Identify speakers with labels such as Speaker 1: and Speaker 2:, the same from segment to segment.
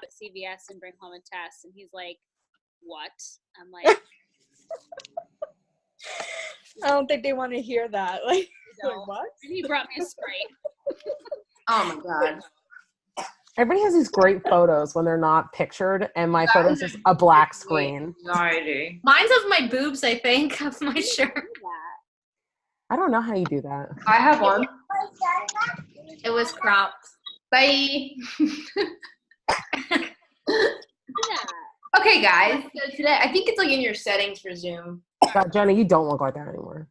Speaker 1: at CVS and bring home a test. And he's like, what? I'm like,
Speaker 2: I don't think they want to hear that. Like,
Speaker 1: no.
Speaker 2: what?
Speaker 1: And he brought me a Sprite.
Speaker 3: Oh my God.
Speaker 4: Everybody has these great photos when they're not pictured, and my photo's just a black screen.
Speaker 3: Anxiety.
Speaker 5: Mine's of my boobs, I think, of my shirt.
Speaker 4: I don't know how you do that.
Speaker 3: I have one.
Speaker 5: It was cropped.
Speaker 3: Bye.
Speaker 1: Yeah.
Speaker 3: Okay, guys. So today, I think it's like in your settings for Zoom.
Speaker 4: God, Jenna, you don't look like that anymore.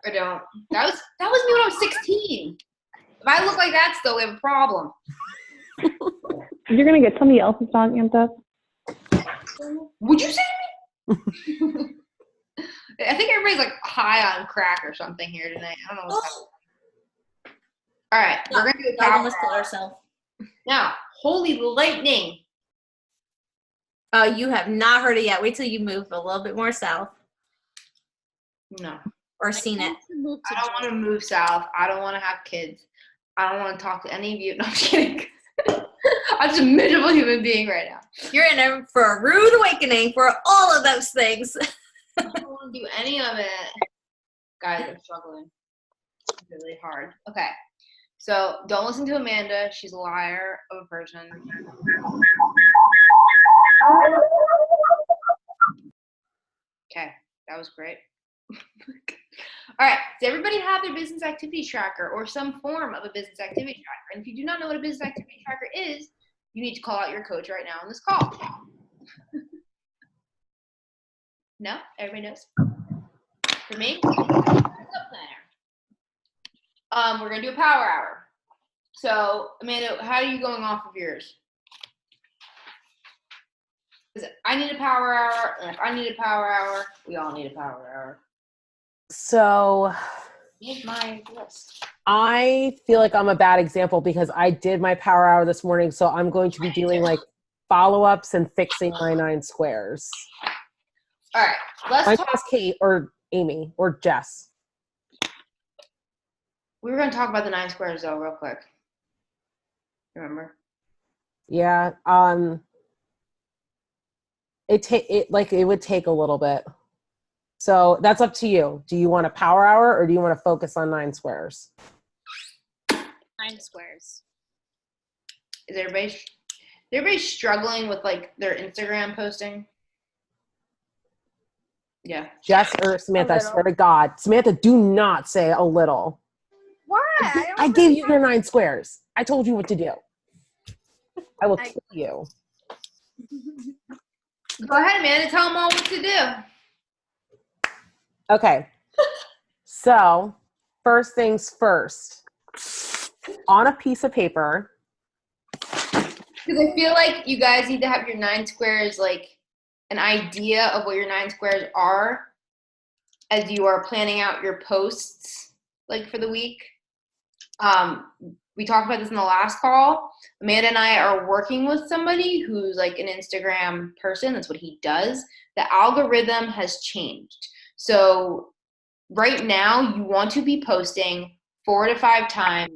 Speaker 3: I don't. That was me when I was 16. If I look like that still, we have a problem.
Speaker 6: You're gonna get somebody else's dog, Anta?
Speaker 3: Would you say to me? I think everybody's like high on crack or something here tonight. I don't know what's happening. All right, we're gonna do a
Speaker 5: I
Speaker 3: power
Speaker 5: almost killed
Speaker 3: hour.
Speaker 5: herself.
Speaker 3: Now, holy lightning!
Speaker 5: You have not heard it yet. Wait till you move a little bit more south
Speaker 3: No,
Speaker 5: or seen it.
Speaker 3: I don't want to move south. I don't want to have kids. I don't want to talk to any of you. No, I'm just kidding. I'm just a miserable human being right now.
Speaker 5: You're in for a rude awakening for all of those things.
Speaker 3: I don't want to do any of it. Guys, I'm struggling. It's really hard. Okay. So don't listen to Amanda. She's a liar of a person. Okay, that was great. All right, does everybody have their business activity tracker or some form of a business activity tracker? And if you do not know what a business activity tracker is, you need to call out your coach right now on this call. No? Everybody knows? For me? We're going to do a power hour. So, Amanda, how are you going off of yours? Because I need a power hour, and if I need a power hour, we all need a power hour.
Speaker 4: So
Speaker 3: Here's my list.
Speaker 4: I feel like I'm a bad example because I did my power hour this morning, so I'm going to be doing like follow-ups and fixing my 9 squares.
Speaker 3: All right, let's
Speaker 4: I
Speaker 3: talk.
Speaker 4: ask Kate or Amy or Jess.
Speaker 3: We were going to talk about the 9 squares, though, real quick. Remember?
Speaker 4: Yeah. It would take a little bit. So that's up to you. Do you want a power hour or do you want to focus on 9 squares?
Speaker 1: 9 squares.
Speaker 3: Is everybody struggling with like their Instagram posting? Yeah.
Speaker 4: Jess or Samantha, I swear to God. Samantha, do not say a little.
Speaker 2: Why?
Speaker 4: I gave you your 9 squares. I told you what to do. I will kill you.
Speaker 3: Go ahead, Amanda. Tell them all what to do.
Speaker 4: Okay. So, first things first. On a piece of paper.
Speaker 3: Because I feel like you guys need to have your 9 squares, like an idea of what your 9 squares are as you are planning out your posts, like for the week. We talked about this in the last call. Amanda and I are working with somebody who's like an Instagram person. That's what he does. The algorithm has changed. So right now you want to be posting 4 to 5 times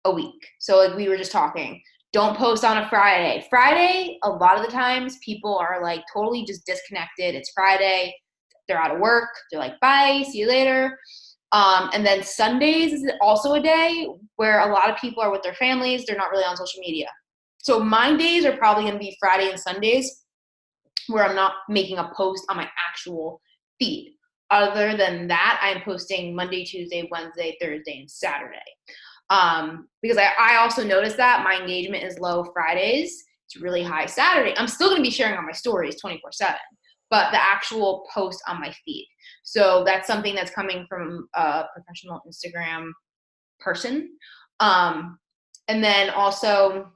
Speaker 3: a week. So like we were just talking, don't post on a Friday. Friday, a lot of the times people are like totally just disconnected. It's Friday. They're out of work. They're like, bye, see you later. And then Sundays is also a day where a lot of people are with their families. They're not really on social media. So my days are probably going to be Friday and Sundays where I'm not making a post on my actual feed. Other than that, I'm posting Monday, Tuesday, Wednesday, Thursday, and Saturday. Because I also noticed that my engagement is low Fridays. It's really high Saturday. I'm still going to be sharing on my stories 24/7, but the actual post on my feed. So that's something that's coming from a professional Instagram person. And then also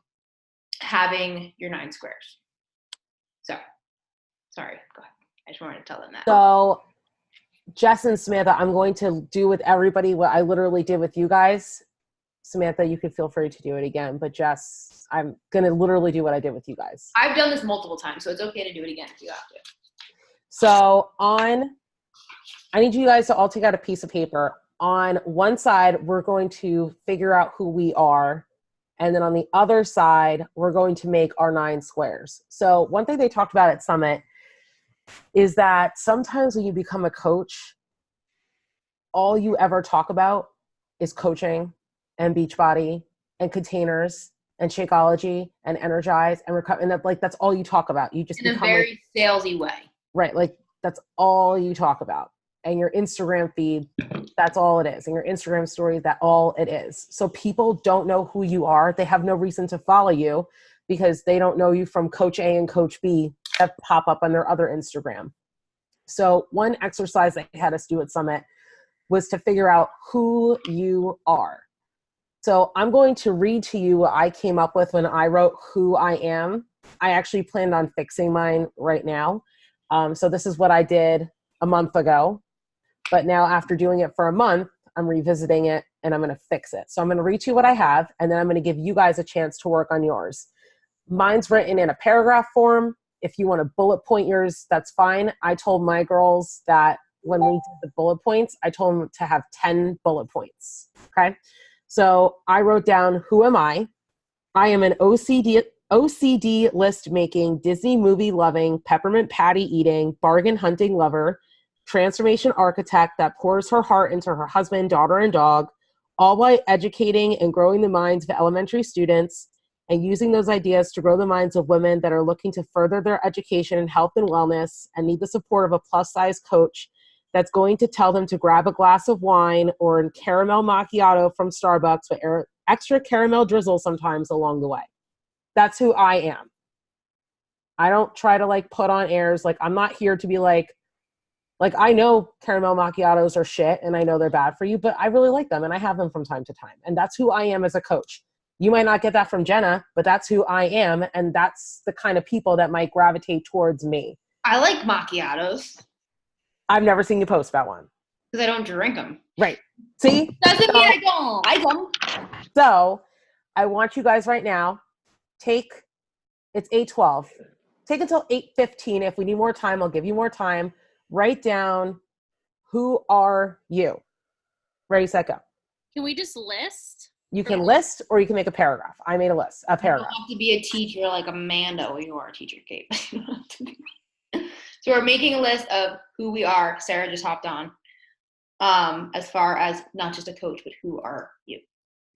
Speaker 3: having your 9 squares. So, sorry, go ahead. I just wanted to tell them that.
Speaker 4: So, Jess and Samantha, I'm going to do with everybody what I literally did with you guys. Samantha, you could feel free to do it again, but Jess, I'm going to literally do what I did with you guys.
Speaker 3: I've done this multiple times, so it's okay to do it again if you have to.
Speaker 4: So I need you guys to all take out a piece of paper. On one side, we're going to figure out who we are And then on the other side, we're going to make our 9 squares. So one thing they talked about at Summit is that sometimes when you become a coach, all you ever talk about is coaching and Beachbody and containers and Shakeology and Energize and recover, and that's all you talk about. You just
Speaker 3: In a
Speaker 4: become
Speaker 3: very salesy way.
Speaker 4: right, like that's all you talk about. And your Instagram feed, that's all it is. And your Instagram story, that all it is. So people don't know who you are. They have no reason to follow you because they don't know you from Coach A and Coach B that pop up on their other Instagram. So one exercise they had us do at Summit was to figure out who you are. So I'm going to read to you what I came up with when I wrote who I am. I actually planned on fixing mine right now. So this is what I did a month ago. But now after doing it for a month, I'm revisiting it and I'm going to fix it. So I'm going to read to you what I have, and then I'm going to give you guys a chance to work on yours. Mine's written in a paragraph form. If you want to bullet point yours, that's fine. I told my girls that when we did the bullet points, I told them to have 10 bullet points. Okay. So I wrote down, who am I? I am an OCD list making, Disney movie loving, peppermint patty eating, bargain hunting lover, transformation architect that pours her heart into her husband, daughter, and dog, all while educating and growing the minds of elementary students and using those ideas to grow the minds of women that are looking to further their education in health and wellness and need the support of a plus-size coach that's going to tell them to grab a glass of wine or a caramel macchiato from Starbucks with extra caramel drizzle sometimes along the way. That's who I am. I don't try to put on airs. I'm not here to be like I know caramel macchiatos are shit and I know they're bad for you, but I really like them and I have them from time to time. And that's who I am as a coach. You might not get that from Jenna, but that's who I am. And that's the kind of people that might gravitate towards me.
Speaker 3: I like macchiatos
Speaker 4: I've never seen you post about one.
Speaker 3: because I don't drink them.
Speaker 4: Right. See?
Speaker 3: Doesn't mean I don't like them.
Speaker 4: So I want you guys right now, it's 8:12. Take until 8:15. If we need more time, I'll give you more time. Write down, who are you? Ready, set, go.
Speaker 1: Can we just list?
Speaker 4: You can list or you can make a paragraph. I made a
Speaker 3: You
Speaker 4: paragraph.
Speaker 3: don't have to be a teacher like Amanda. Well, you are a teacher, Kate. So we're making a list of who we are. Sarah just hopped on. As far as not just a coach, but who are you?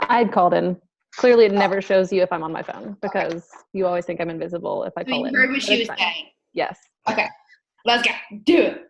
Speaker 6: I'd called in. Clearly, it never shows you if I'm on my phone because you always think I'm invisible if I
Speaker 3: So
Speaker 6: call
Speaker 3: you
Speaker 6: in.
Speaker 3: heard what
Speaker 6: but
Speaker 3: she
Speaker 6: it's
Speaker 3: was
Speaker 6: fine.
Speaker 3: saying.
Speaker 6: Yes.
Speaker 3: Okay, let's go. Do it.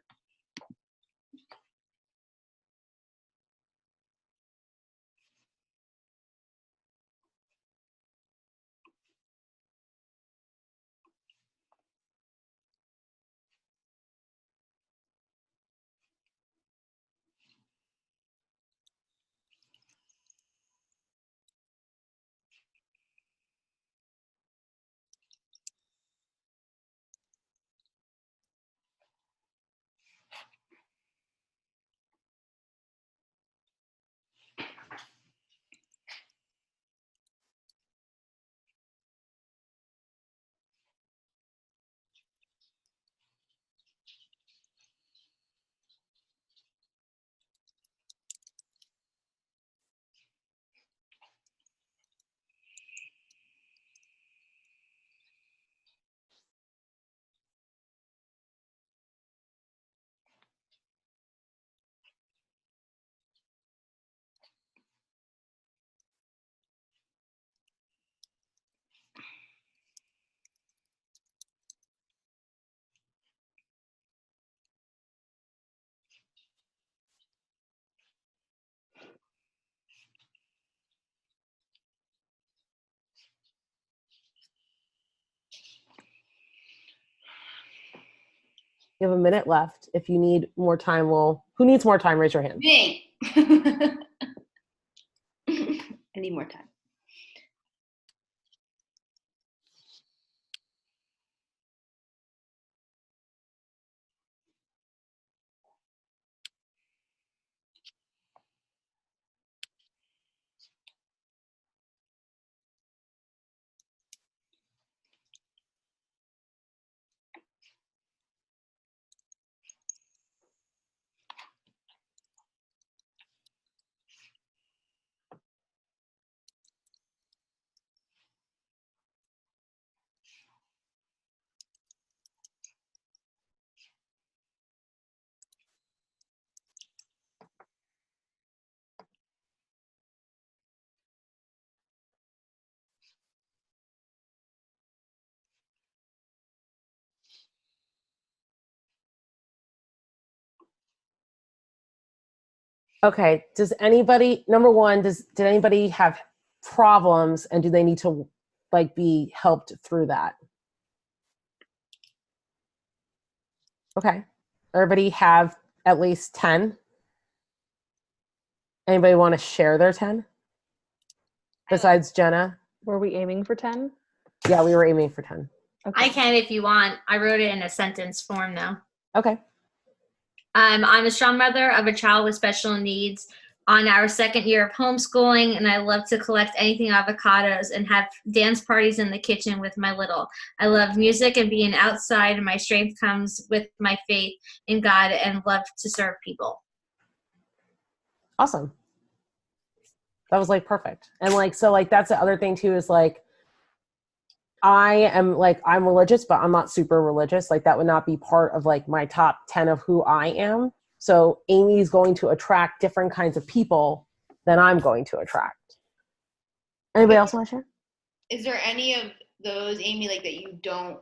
Speaker 4: You have a minute left. If you need more time, who needs more time? Raise your hand.
Speaker 3: Me. I need more time.
Speaker 4: Okay. Does anybody, number one, did anybody have problems and do they need to like be helped through that? Okay. Everybody have at least 10? Anybody want to share their 10? Besides Jenna?
Speaker 6: Were we aiming for 10?
Speaker 4: Yeah, we were aiming for 10.
Speaker 6: Okay.
Speaker 5: I can if you want. I wrote it in a sentence form though.
Speaker 4: Okay.
Speaker 5: I'm a strong mother of a child with special needs on our second year of homeschooling, and I love to collect anything avocados and have dance parties in the kitchen with my little. I love music and being outside, and my strength comes with my faith in God and love to serve people.
Speaker 4: Awesome. That was like perfect. And like, so like, that's the other thing too, is like, I'm religious, but I'm not super religious. Like that would not be part of like my top 10 of who I am. So Amy's going to attract different kinds of people than I'm going to attract. Anybody else want to share?
Speaker 3: Is there any of those, Amy, like that you don't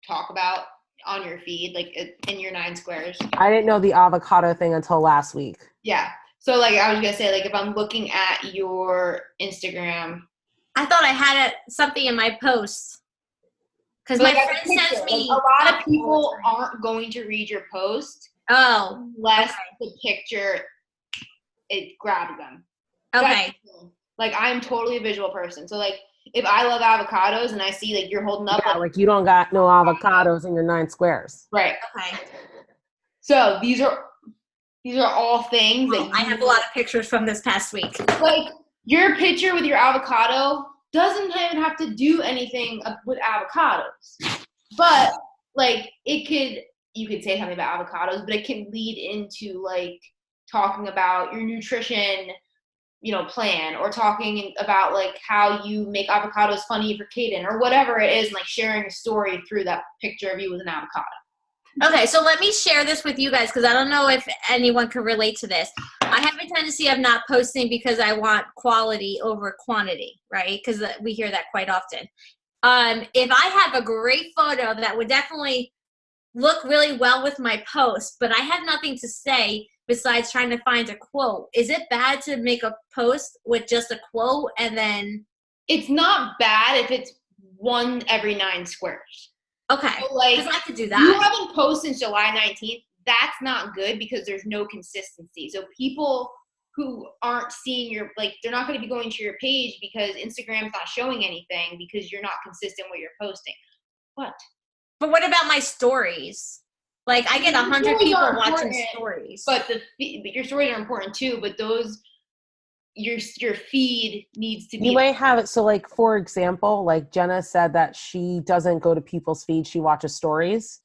Speaker 3: talk about on your feed, like in your 9 squares?
Speaker 4: I didn't know the avocado thing until last week.
Speaker 3: Yeah. So like I was gonna say, like if I'm looking at your Instagram,
Speaker 5: I thought I had something in my posts because
Speaker 3: but,
Speaker 5: my
Speaker 3: like,
Speaker 5: friend
Speaker 3: picture,
Speaker 5: sends me.
Speaker 3: like, a lot of people aren't going to read your post
Speaker 5: Oh,
Speaker 3: unless the picture it grabs them.
Speaker 5: okay.
Speaker 3: Like I'm totally a visual person, so like if I love avocados and I see like you're holding up,
Speaker 4: Yeah, like you don't got no avocados in your 9 squares.
Speaker 3: right.
Speaker 5: Okay.
Speaker 3: So these are all things that
Speaker 5: I have a lot of pictures from this past week.
Speaker 3: like your picture with your avocado doesn't even have to do anything with avocados, but like you could say something about avocados, but it can lead into like talking about your nutrition, plan, or talking about like how you make avocados funny for Kaden or whatever it is, and like sharing a story through that picture of you with an avocado.
Speaker 5: Okay, so let me share this with you guys because I don't know if anyone can relate to this. I have a tendency of not posting because I want quality over quantity, right? Because we hear that quite often. If I have a great photo that would definitely look really well with my post, but I have nothing to say besides trying to find a quote, is it bad to make a post with just a quote and then?
Speaker 3: It's not bad if it's one every 9 squares.
Speaker 5: Okay,
Speaker 3: so, like,
Speaker 5: because I could do that.
Speaker 3: You haven't posted since July 19th. That's not good because there's no consistency. So people who aren't seeing they're not going to be going to your page because Instagram's not showing anything because you're not consistent with your posting. What?
Speaker 5: But what about my stories? Like I get 100 people watching stories.
Speaker 3: But your stories are important too. But those, your feed needs to be.
Speaker 4: You might have it. So like, for example, like Jenna said that she doesn't go to people's feeds. She watches stories.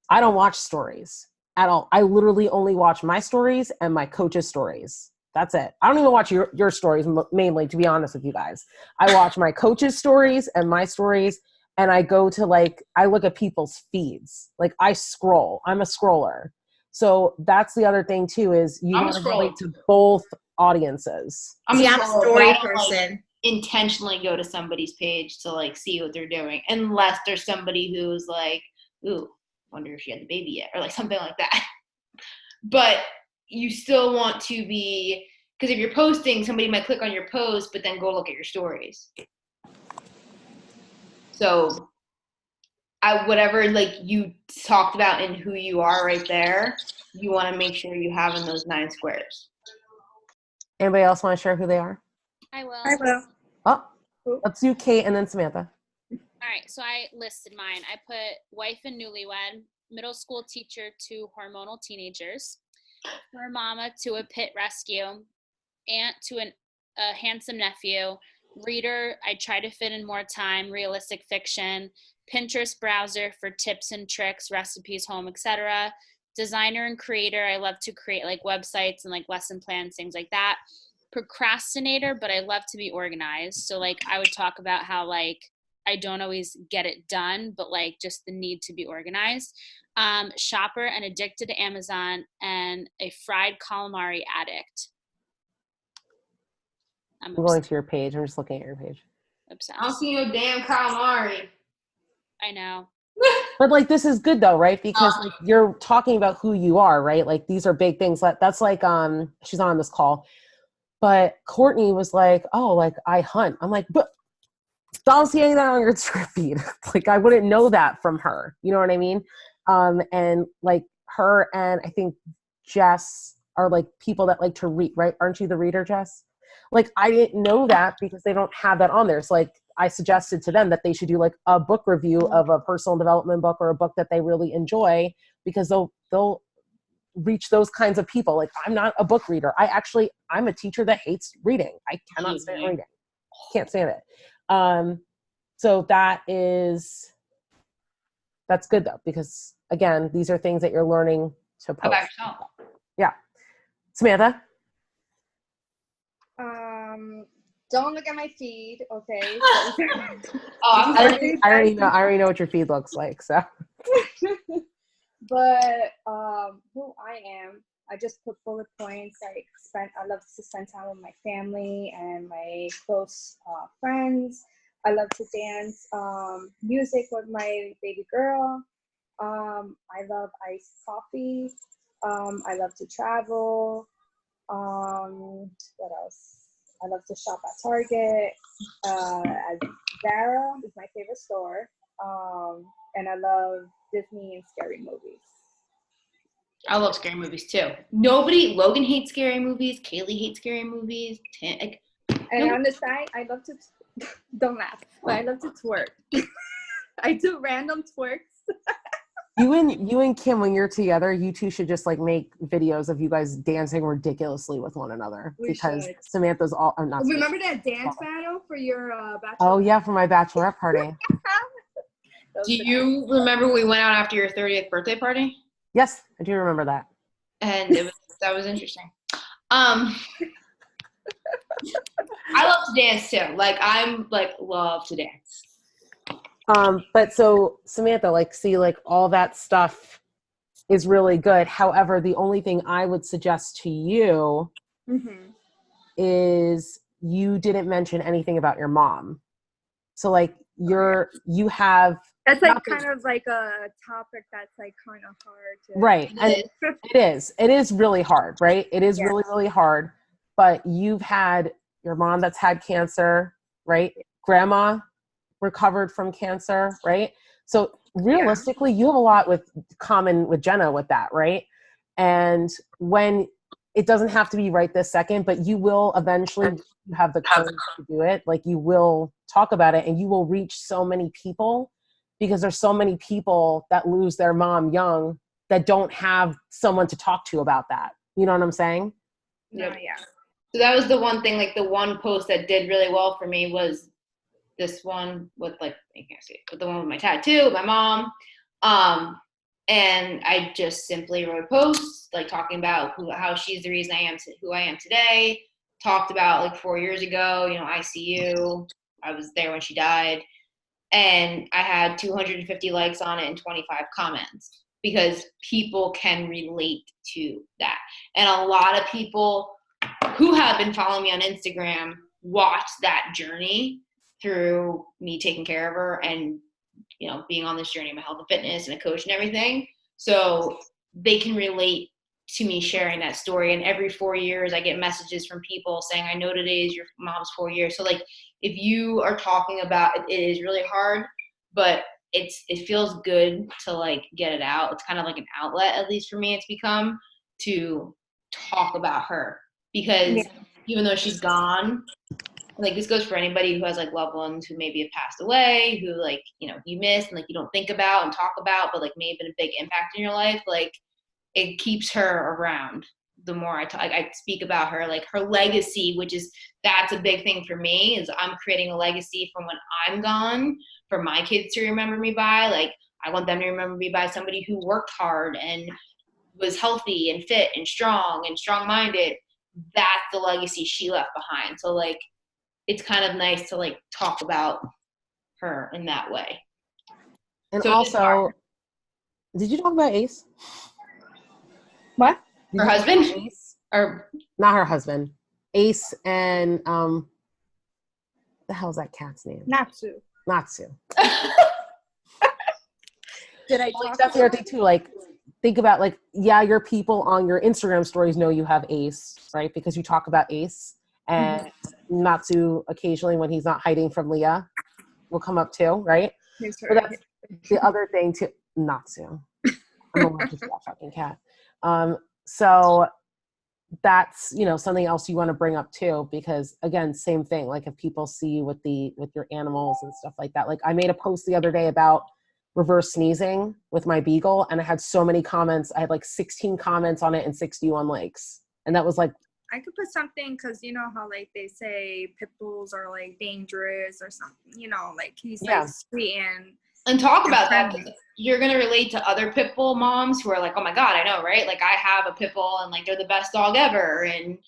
Speaker 4: I don't watch stories at all. I literally only watch my stories and my coach's stories. That's it. I don't even watch your stories mainly, to be honest with you guys. I watch my coach's stories and my stories. And I go to I look at people's feeds. Like I scroll. I'm a scroller. So that's the other thing too, is you want to relate to both audiences.
Speaker 5: I'm a story person.
Speaker 3: Intentionally go to somebody's page to see what they're doing, unless there's somebody who's like, ooh, wonder if she had the baby yet, or something like that. But you still want to be, because if you're posting, somebody might click on your post, but then go look at your stories. So whatever you talked about and who you are right there, you want to make sure you have in those 9 squares.
Speaker 4: Anybody else want to share who they are?
Speaker 1: I will.
Speaker 2: I will.
Speaker 4: Oh, let's do Kate and then Samantha.
Speaker 1: All right, so I listed mine. I put wife and newlywed, middle school teacher to hormonal teenagers, her mama to a pit rescue, aunt to a handsome nephew, reader, I try to fit in more time, realistic fiction, Pinterest browser for tips and tricks, recipes, home, etc. Designer and creator, I love to create websites and lesson plans, things like that. Procrastinator, but I love to be organized. So I would talk about how I don't always get it done, but just the need to be organized. Shopper and addicted to Amazon, and a fried calamari addict.
Speaker 4: I'm going to your page. I'm just looking at your page.
Speaker 1: Obsessed.
Speaker 3: I don't see no damn calamari.
Speaker 1: I know.
Speaker 4: But like, this is good though, right? Because like, you're talking about who you are, right? Like these are big things. That's like, she's not on this call, but Courtney was like, oh, like I hunt. I'm like, but don't see any of that on your Instagram feed. Like I wouldn't know that from her. You know what I mean? And like her and I think Jess are like people that like to read, right? Aren't you the reader, Jess? Like I didn't know that because they don't have that on there. So like I suggested to them that they should do like a book review of a personal development book or a book that they really enjoy, because they'll reach those kinds of people. Like I'm not a book reader. I'm a teacher that hates reading. I cannot stand reading. Can't stand it. So that's good though, because again, these are things that you're learning to post.
Speaker 3: About yourself.
Speaker 4: Yeah. Samantha?
Speaker 2: Don't look at my feed, okay?
Speaker 3: Oh,
Speaker 4: I already know what your feed looks like, so.
Speaker 2: But who I am, I just put bullet points. I love to spend time with my family and my close friends. I love to dance music with my baby girl. I love iced coffee. I love to travel. What else? I love to shop at Target. Zara is my favorite store. And I love Disney and scary movies.
Speaker 3: I love scary movies too. Logan hates scary movies. Kaylee hates scary movies.
Speaker 2: And on the side, I love to, don't laugh, but I love to twerk. I do random twerks.
Speaker 4: You and Kim, when you're together, you two should just like make videos of you guys dancing ridiculously with one another. Because
Speaker 2: should.
Speaker 4: Samantha's all. I'm not.
Speaker 2: Remember that dance battle for your bachelor?
Speaker 4: Oh yeah, for my bachelorette party.
Speaker 3: Do you remember we went out after your 30th birthday party?
Speaker 4: Yes, I do remember that.
Speaker 3: And that was interesting. I love to dance too. Like I'm like love to dance.
Speaker 4: But so Samantha, like, see, like all that stuff is really good. However, the only thing I would suggest to you is you didn't mention anything about your mom. So like you have.
Speaker 2: That's like kind of like a topic that's like kind of hard to.
Speaker 4: Right. And it is really hard, right? It is really, really hard. But you've had your mom that's had cancer, right? Grandma recovered from cancer, right? So realistically, you have a lot common with Jenna with that, right? And when it doesn't have to be right this second, but you will eventually have the courage to do it. Like you will talk about it and you will reach so many people, because there's so many people that lose their mom young that don't have someone to talk to about that. You know what I'm saying?
Speaker 2: No, yeah.
Speaker 3: So that was the one thing, like the one post that did really well for me was this one with like, you can't see it, but the one with my tattoo, my mom. And I just simply wrote posts like talking about how she's the reason I am who I am today. Talked about like 4 years ago, ICU. I was there when she died. And I had 250 likes on it and 25 comments, because people can relate to that. And a lot of people who have been following me on Instagram watch that journey through me taking care of her and, being on this journey of my health and fitness and a coach and everything. So they can relate to me sharing that story. And every 4 years I get messages from people saying, I know today is your mom's 4 years. So like, if you are talking about it, it is really hard, but it feels good to like get it out. It's kind of like an outlet, at least for me, it's become, to talk about her, because even though she's gone, like this goes for anybody who has like loved ones who maybe have passed away, who like, you miss and like you don't think about and talk about, but like may have been a big impact in your life. Like it keeps her around. The more I speak about her, like her legacy, that's a big thing for me, is I'm creating a legacy from when I'm gone for my kids to remember me by. Like I want them to remember me by somebody who worked hard and was healthy and fit and strong-minded. That's the legacy she left behind. So like, it's kind of nice to like talk about her in that way.
Speaker 4: And so also, did you talk about Ace?
Speaker 2: What?
Speaker 3: Her husband?
Speaker 4: Ace?
Speaker 3: Or
Speaker 4: not her husband. Ace and the hell's that cat's name?
Speaker 2: Natsu.
Speaker 4: Natsu.
Speaker 2: Did I
Speaker 4: Like,
Speaker 2: talk
Speaker 4: that's the
Speaker 2: about
Speaker 4: other thing too. Like, think about like, yeah, your people on your Instagram stories know you have Ace, right? Because you talk about Ace, and Natsu occasionally when he's not hiding from Leah will come up too, right?
Speaker 2: his
Speaker 4: But that's the other thing too. Natsu, I'm allergic to that fucking cat. So that's, you know, something else you want to bring up too, because again, same thing. Like if people see you with your animals and stuff like that. Like I made a post the other day about reverse sneezing with my beagle, and I had so many comments. I had like 16 comments on it and 61 likes, and that was like,
Speaker 2: I could put something because you know how like they say pit bulls are like dangerous or something. You know, like he's
Speaker 4: Yeah.
Speaker 2: like sweet
Speaker 3: And talk about that,
Speaker 2: friendly.
Speaker 3: 'cause you're going to relate to other pit bull moms who are like, oh my God, I know, right? Like I have a pit bull and like they're the best dog ever. And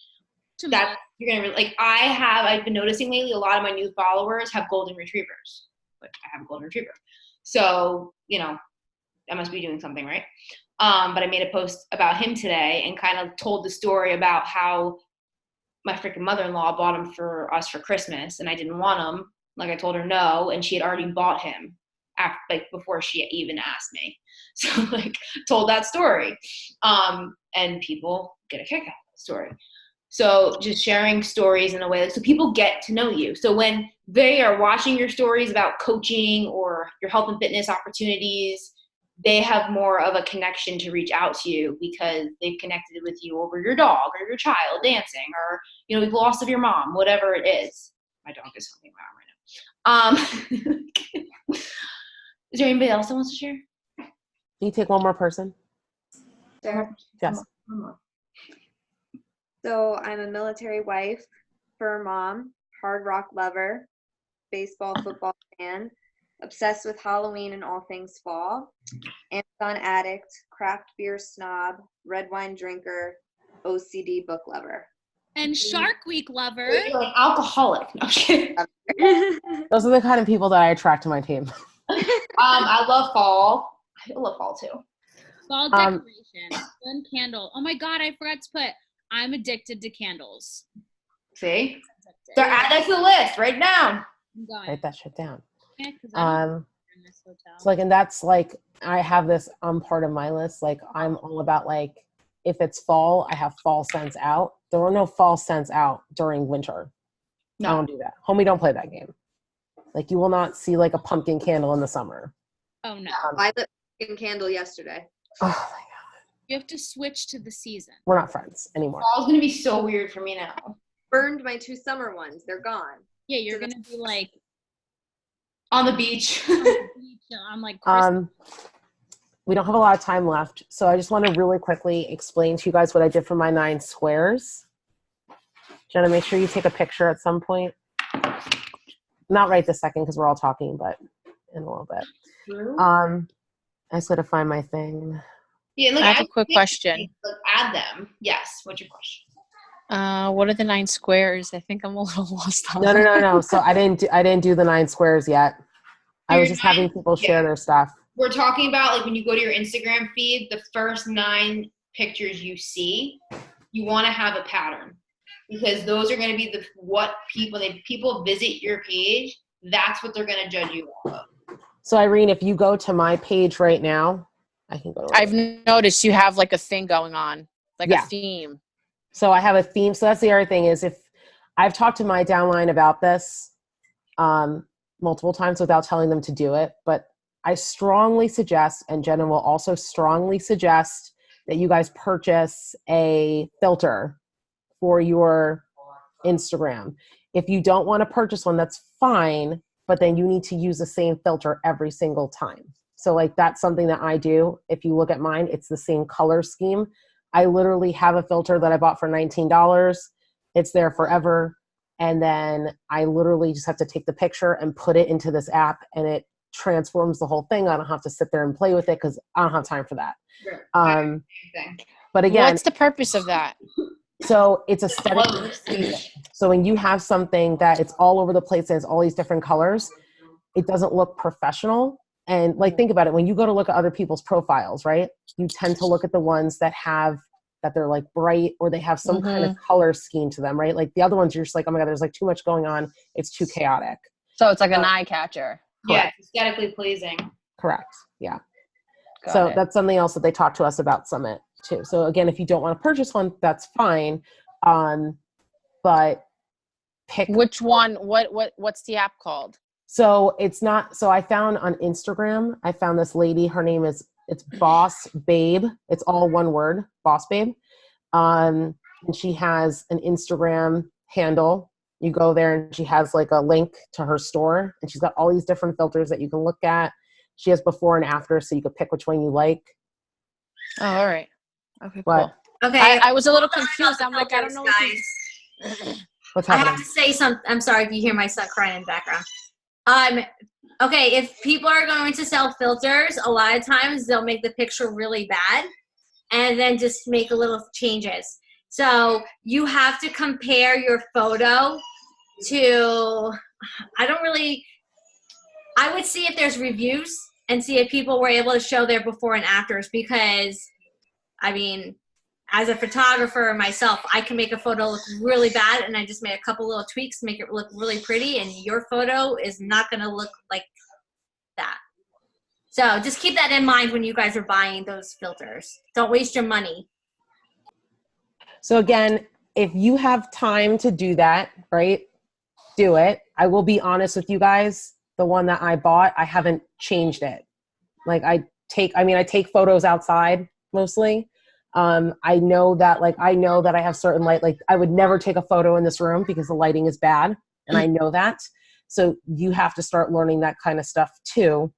Speaker 3: that you're going to like, I've been noticing lately, a lot of my new followers have golden retrievers, which I have a golden retriever. So, you know, I must be doing something right. But I made a post about him today and kind of told the story about how my freaking mother-in-law bought him for us for Christmas, and I didn't want him. Like I told her no, and she had already bought him after, like before she even asked me. So like told that story, and people get a kick out of the story. So just sharing stories in a way so people get to know you. So when they are watching your stories about coaching or your health and fitness opportunities, they have more of a connection to reach out to you because they've connected with you over your dog or your child dancing, or, you know, the loss of your mom, whatever it is. My dog is humping my arm right now. Is there anybody else that wants to share?
Speaker 4: can you take one more person?
Speaker 7: Sure.
Speaker 4: Yes.
Speaker 3: One more.
Speaker 7: So I'm a military wife, fur mom, hard rock lover, baseball, football fan, obsessed with Halloween and all things fall, Amazon addict, craft beer snob, red wine drinker, OCD book lover.
Speaker 1: And Shark Week lover.
Speaker 3: Wait, you're an alcoholic. No, I'm kidding.
Speaker 4: Those are the kind of people that I attract to my team.
Speaker 3: I love fall. I love fall too.
Speaker 1: Fall decoration. One candle. Oh my God, I forgot to put, I'm addicted to candles.
Speaker 3: See? So add that to the list right now.
Speaker 1: I'm going.
Speaker 4: Write that shit down.
Speaker 1: Okay, 'cause I don't live in this hotel.
Speaker 4: So like, and that's like, I have this part of my list. Like I'm all about like, if it's fall, I have fall scents out. There are no fall scents out during winter. I don't do that. Homie, don't play that game. Like you will not see like a pumpkin candle in the summer.
Speaker 1: Oh no.
Speaker 7: I lit a candle yesterday.
Speaker 4: Oh my God.
Speaker 1: You have to switch to the season.
Speaker 4: We're not friends anymore.
Speaker 3: Fall's gonna be so weird for me now.
Speaker 7: Burned my 2 summer ones. They're gone.
Speaker 1: Yeah, you're gonna be like
Speaker 3: On the beach.
Speaker 1: on the beach, I'm like Christmas.
Speaker 4: We don't have a lot of time left, so I just want to really quickly explain to you guys what I did for my 9 squares. Jenna, make sure you take a picture at some point. Not right this second because we're all talking, but in a little bit. I just gotta find my thing.
Speaker 3: Yeah, look,
Speaker 8: I have a quick question.
Speaker 3: Look, add them. Yes. What's your question?
Speaker 8: What are the 9 squares? I think I'm a little lost on
Speaker 4: No. So I didn't do the 9 squares yet. I was just having people share their stuff.
Speaker 3: We're talking about like when you go to your Instagram feed, the first 9 pictures you see, you want to have a pattern because those are going to be what people visit your page. That's what they're going to judge you off of.
Speaker 4: So Irene, if you go to my page right now, I can go to
Speaker 8: I've noticed you have like a thing going on, like a theme.
Speaker 4: So I have a theme. So that's the other thing is if I've talked to my downline about this multiple times without telling them to do it, but I strongly suggest, and Jenna will also strongly suggest that you guys purchase a filter for your Instagram. If you don't want to purchase one, that's fine, but then you need to use the same filter every single time. So like that's something that I do. If you look at mine, it's the same color scheme. I literally have a filter that I bought for $19. It's there forever. And then I literally just have to take the picture and put it into this app and it transforms the whole thing. I don't have to sit there and play with it because I don't have time for that. But again,
Speaker 8: what's the purpose of that?
Speaker 4: so it's aesthetic. So when you have something that it's all over the place and it's all these different colors, it doesn't look professional. And like, think about it. When you go to look at other people's profiles, right? You tend to look at the ones that they're like bright or they have some kind of color scheme to them, right? Like the other ones, you're just like, oh my God, there's like too much going on. It's too chaotic.
Speaker 6: So it's like an eye catcher.
Speaker 3: Yeah, it's aesthetically pleasing.
Speaker 4: Correct. Yeah.
Speaker 8: Got
Speaker 4: So
Speaker 8: it.
Speaker 4: that's something else that they talked to us about Summit too. So again, if you don't want to purchase one, that's fine. But pick.
Speaker 8: Which one? What's the app called?
Speaker 4: So it's not. So I found on Instagram. I found this lady. Her name it's Boss Babe. It's all one word, Boss Babe. And she has an Instagram handle. You go there and she has like a link to her store, and she's got all these different filters that you can look at. She has before and after, so you could pick which one you like.
Speaker 8: Oh, all right. Okay,
Speaker 4: But
Speaker 8: cool.
Speaker 5: Okay.
Speaker 8: I was a little
Speaker 5: Sorry about
Speaker 8: confused.
Speaker 5: the
Speaker 8: I'm like, I don't
Speaker 5: filters,
Speaker 8: know what
Speaker 5: guys.
Speaker 8: these-
Speaker 4: what's
Speaker 5: I have
Speaker 4: happening?
Speaker 5: to say something. I'm sorry if you hear my son crying in the background. Okay, if people are going to sell filters, a lot of times they'll make the picture really bad and then just make a little changes. So you have to compare your photo to, I would see if there's reviews and see if people were able to show their before and afters, because I mean, as a photographer myself, I can make a photo look really bad and I just made a couple little tweaks to make it look really pretty, and your photo is not going to look like that. So just keep that in mind when you guys are buying those filters. Don't waste your money.
Speaker 4: So again, if you have time to do that, right, do it. I will be honest with you guys. The one that I bought, I haven't changed it. Like I take photos outside mostly. I know that I have certain light, like I would never take a photo in this room because the lighting is bad. And I know that. So you have to start learning that kind of stuff too,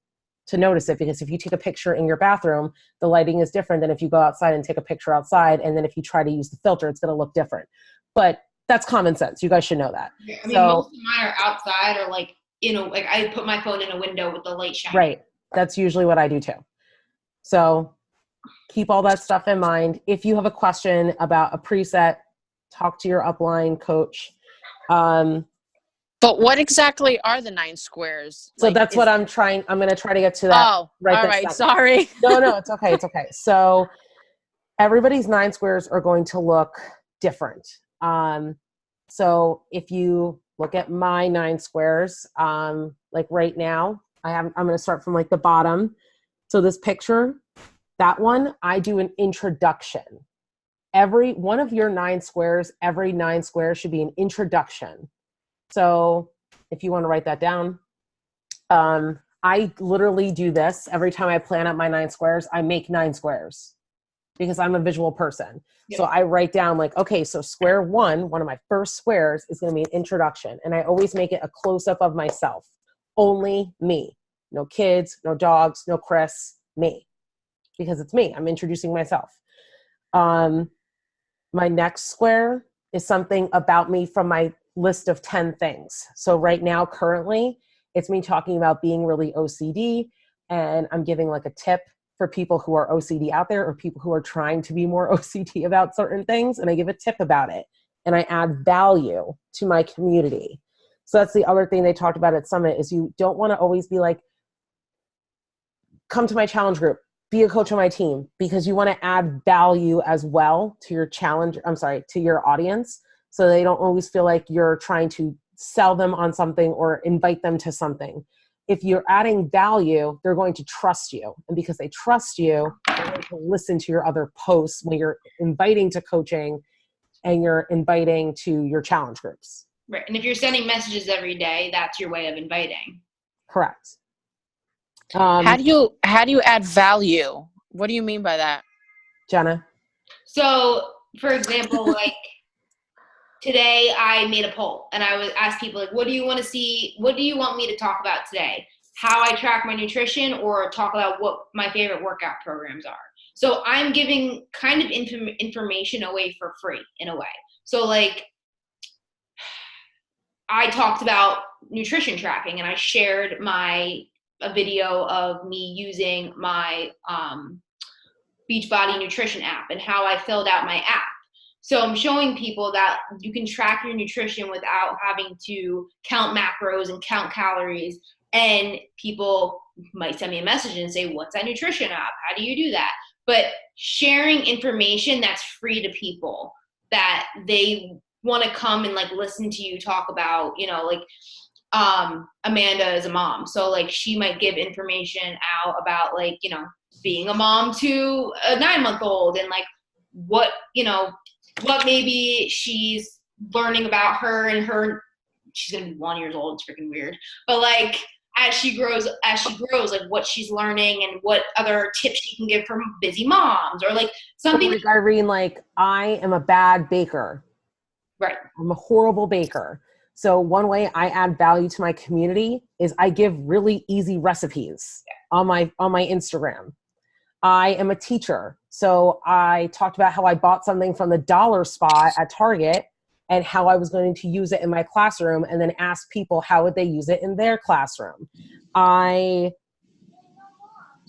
Speaker 4: to notice it, because if you take a picture in your bathroom, the lighting is different than if you go outside and take a picture outside. And then if you try to use the filter, it's going to look different. But that's common sense. You guys should know that.
Speaker 3: I mean, most of mine are outside, or like, like I put my phone in a window with the light shining.
Speaker 4: Right. That's usually what I do too. So keep all that stuff in mind. If you have a question about a preset, talk to your upline coach.
Speaker 8: But what exactly are the 9 squares?
Speaker 4: So
Speaker 8: Like,
Speaker 4: that's what I'm going to try to get to that.
Speaker 8: Oh,
Speaker 4: right
Speaker 8: all
Speaker 4: this
Speaker 8: right.
Speaker 4: second.
Speaker 8: Sorry.
Speaker 4: No, it's okay. It's okay. So everybody's 9 squares are going to look different. So if you look at my 9 squares, like right now, I'm going to start from like the bottom. So this picture, that one, I do an introduction. Every one of your 9 squares, every 9 squares should be an introduction. So if you want to write that down, I literally do this every time I plan out my 9 squares. I make 9 squares because I'm a visual person. Yep. So I write down like, okay, so square one of my first squares is going to be an introduction. And I always make it a close-up of myself. Only me. No kids, no dogs, no Chris, me. Because it's me. I'm introducing myself. My next square is something about me from my list of 10 things. So right now, currently, it's me talking about being really OCD, and I'm giving like a tip for people who are OCD out there, or people who are trying to be more OCD about certain things, and I give a tip about it, and I add value to my community. So that's the other thing they talked about at Summit, is you don't want to always be like, come to my challenge group, be a coach on my team, because you want to add value as well to your to your audience, so they don't always feel like you're trying to sell them on something or invite them to something. If you're adding value, they're going to trust you. And because they trust you, they're going to listen to your other posts when you're inviting to coaching and you're inviting to your challenge groups.
Speaker 3: Right. And if you're sending messages every day, that's your way of inviting.
Speaker 4: Correct.
Speaker 8: How do you add value? What do you mean by that?
Speaker 4: Jenna?
Speaker 3: So, for example, like today I made a poll and I would ask people like, what do you want to see? What do you want me to talk about today? How I track my nutrition, or talk about what my favorite workout programs are. So I'm giving kind of information away for free in a way. So like I talked about nutrition tracking, and I shared a video of me using my Beachbody nutrition app and how I filled out my app. So I'm showing people that you can track your nutrition without having to count macros and count calories. And people might send me a message and say, what's that nutrition app? How do you do that? But sharing information that's free to people that they want to come and like listen to you talk about, like Amanda is a mom. So like she might give information out about like, you know, being a mom to a 9-month-old and like what, you know, what maybe she's learning about her and her, she's gonna be 1 year old, it's freaking weird. But like as she grows, like what she's learning and what other tips she can give for busy moms or like something.
Speaker 4: Like Irene, like I am a bad baker.
Speaker 3: Right.
Speaker 4: I'm a horrible baker. So one way I add value to my community is I give really easy recipes on my Instagram. I am a teacher. So I talked about how I bought something from the dollar spot at Target and how I was going to use it in my classroom and then ask people how would they use it in their classroom. I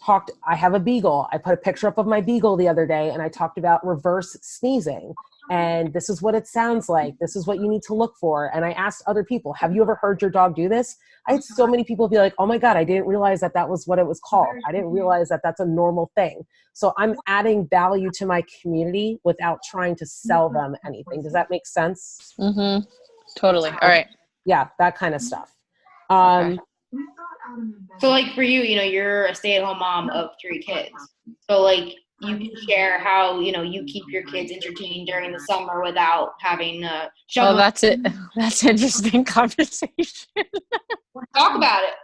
Speaker 4: have a beagle. I put a picture up of my beagle the other day and I talked about reverse sneezing. And this is what it sounds like. This is what you need to look for. And I asked other people, have you ever heard your dog do this? I had so many people be like, oh my God, I didn't realize that was what it was called. I didn't realize that that's a normal thing. So I'm adding value to my community without trying to sell them anything. Does that make sense?
Speaker 8: Mm-hmm. Totally. All right.
Speaker 4: Yeah, that kind of stuff.
Speaker 3: Okay. So like for you, you know, you're a stay-at-home mom of 3 kids. So like you can share how, you know, you keep your kids entertained during the summer without having to show
Speaker 8: Oh,
Speaker 3: them.
Speaker 8: that's it. That's interesting conversation.
Speaker 3: Talk about it.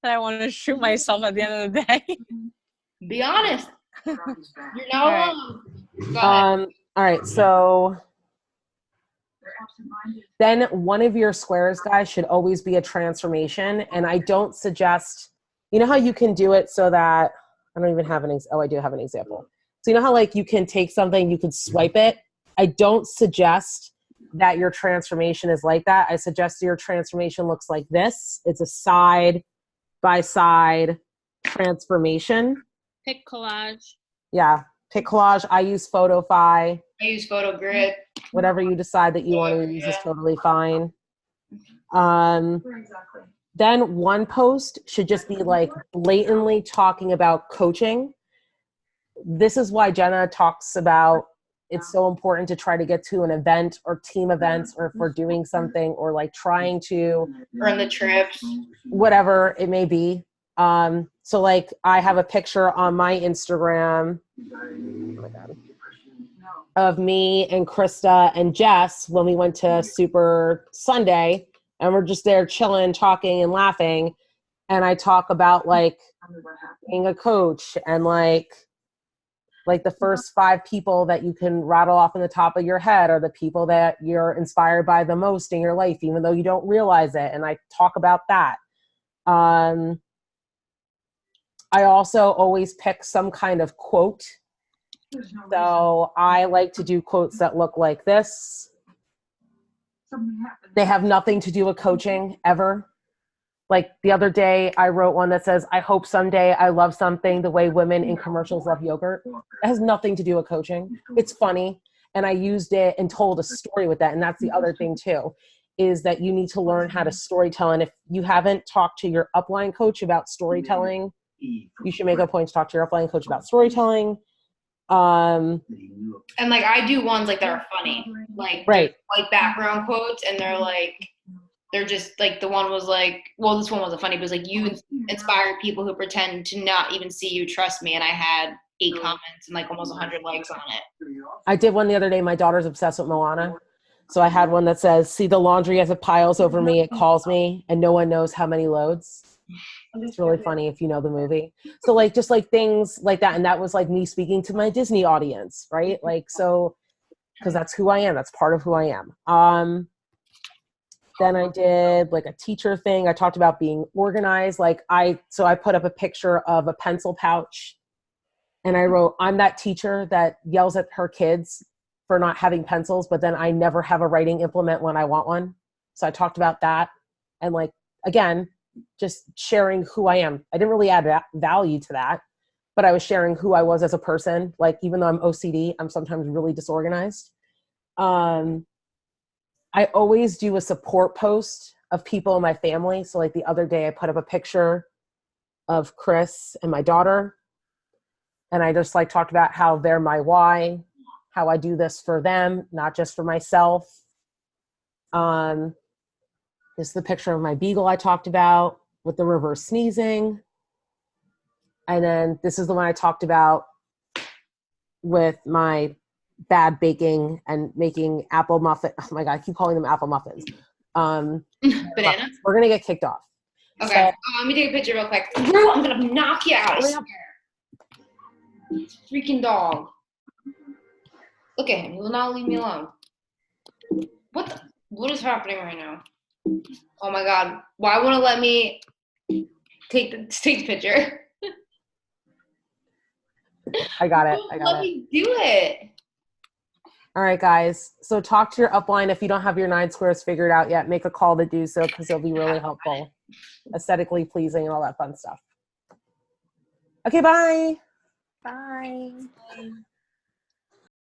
Speaker 8: I want to shoot myself at the end of the day.
Speaker 3: Be honest. You're not
Speaker 8: All right.
Speaker 3: alone. Go ahead.
Speaker 4: All right, so then one of your squares, guys, should always be a transformation. And I don't suggest, you know how you can do it so that, I don't even have I do have an example. So you know how like you can take something, you can swipe it? I don't suggest that your transformation is like that. I suggest your transformation looks like this. It's a side by side transformation.
Speaker 1: Pick collage.
Speaker 4: Yeah, pick collage. I use PhotoFi.
Speaker 3: I use PhotoGrid.
Speaker 4: Whatever you decide that you want to use is totally fine. Then one post should just be like blatantly talking about coaching. This is why Jenna talks about it's so important to try to get to an event or team events or if we're doing something or like trying to
Speaker 3: Earn the trips.
Speaker 4: whatever it may be. So like I have a picture on my Instagram of me and Krista and Jess when we went to Super Sunday and we're just there chilling, talking and laughing. And I talk about like being a coach and like the first 5 people that you can rattle off in the top of your head are the people that you're inspired by the most in your life, even though you don't realize it. And I talk about that. I also always pick some kind of quote. So I like to do quotes that look like this. They have nothing to do with coaching ever. Like the other day, I wrote one that says, I hope someday I love something the way women in commercials love yogurt. It has nothing to do with coaching. It's funny. And I used it and told a story with that. And that's the other thing too, is that you need to learn how to storytell. And if you haven't talked to your upline coach about storytelling, you should make a point to talk to your upline coach about storytelling.
Speaker 3: And like I do ones like that are funny, like
Speaker 4: right,
Speaker 3: like background quotes, and they're just like the one was like, well, this one wasn't funny, but it was like you inspire people who pretend to not even see you, trust me. And I had 8 comments and like almost 100 likes on it.
Speaker 4: I did one the other day. My daughter's obsessed with Moana. So I had one that says, see the laundry as it piles over me, it calls me, and no one knows how many loads. It's really funny if you know the movie. So like, just like things like that. And that was like me speaking to my Disney audience, right? Like, so, cause that's who I am. That's part of who I am. Then I did like a teacher thing. I talked about being organized. So I put up a picture of a pencil pouch and I wrote, I'm that teacher that yells at her kids for not having pencils, but then I never have a writing implement when I want one. So I talked about that. And like, again, just sharing who I am. I didn't really add value to that, but I was sharing who I was as a person. Like, even though I'm OCD, I'm sometimes really disorganized. I always do a support post of people in my family. So like the other day I put up a picture of Chris and my daughter. And I just like talked about how they're my why, how I do this for them, not just for myself. This is the picture of my beagle I talked about with the reverse sneezing. And then this is the one I talked about with my bad baking and making apple muffin. Oh my God, I keep calling them apple muffins.
Speaker 3: Banana?
Speaker 4: We're going to get kicked off.
Speaker 3: Okay.
Speaker 4: So,
Speaker 3: Let me take a picture real quick. Drew, I'm going to knock you out. I
Speaker 4: Hurry up.
Speaker 3: swear. Freaking dog. Look at him. He will not leave me alone. What is happening right now? Oh my God. Why won't it let me take the picture?
Speaker 4: I got it.
Speaker 3: Let me do it.
Speaker 4: All right, guys. So talk to your upline. If you don't have your 9 squares figured out yet, make a call to do so because it'll be really helpful. Aesthetically pleasing and all that fun stuff. Okay, bye.
Speaker 7: Bye.